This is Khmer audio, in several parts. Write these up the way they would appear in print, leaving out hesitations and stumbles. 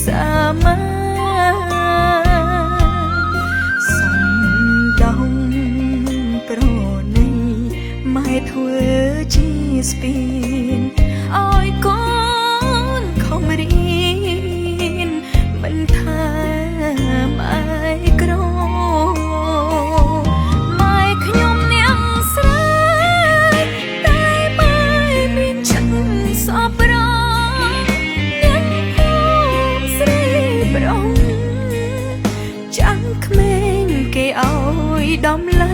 សាមាសំដងប្រណីម៉ែធ្វើជាស្ពានឲ្យកូនខំរៀនមិនថាម៉ែក្រម៉ែខ្ញុំនាងស្រីតែម៉ែមានឆឹងសប្បុរសនាងខ្ញុំស្រីប្រុងចាំងក្មេងគេឲ្យដំឡៃ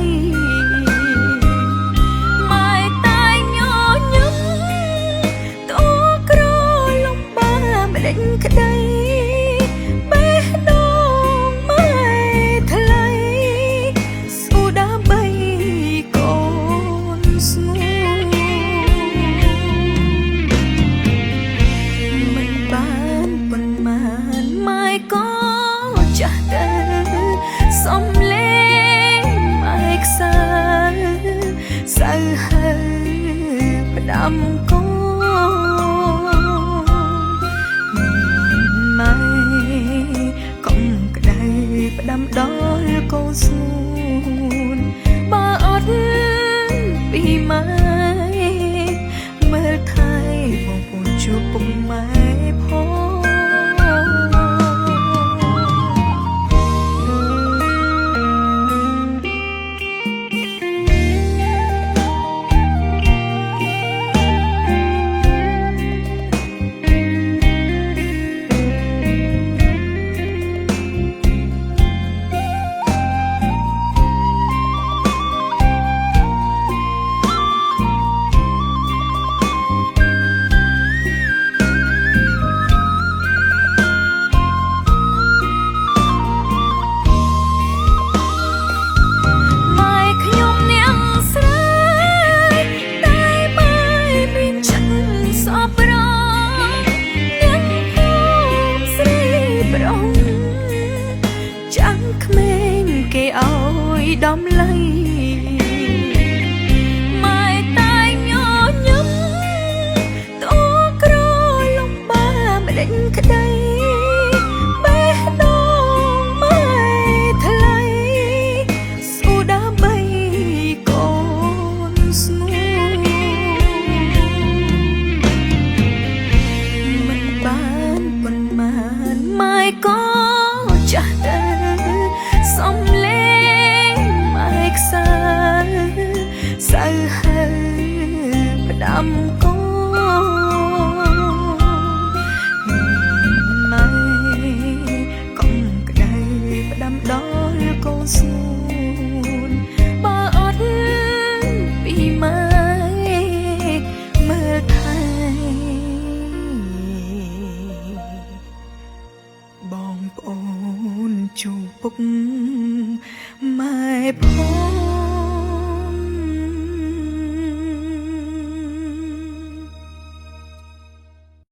ក្តីបេះដូងម៉ែថ្លៃស្ឧដើម្បីកូនស្ងួនមិនបានប៉ុន្មានម៉ែក៏ចាស់ទៅសំលេងម៉ែខ្សើសៅហើផ្ដាំកូនផ្ដាំដល់កូនស្ងួនបើអត់ពីម៉ែមើលថែបងប្អូនជួបពុកម៉ែផងគេឲ្យដំឡៃម៉ែតែញញឹមតួក្រលំបាម្ដេចក្តីបេះដូងម៉ែថ្លៃស្ឧដើម្បីកូនស្ងួនមិនបានប៉ុន្មានម៉ែក៏ចាស់ទៅសំលេងម៉ែខ្សើសៅហើផ្ដាំកូនម៉ែកុំក្តៅផ្ដាំដល់កូនស្ងួនបើអត់ពីម៉ែមើលថែបងប្អូនជួបពុកម៉ែផង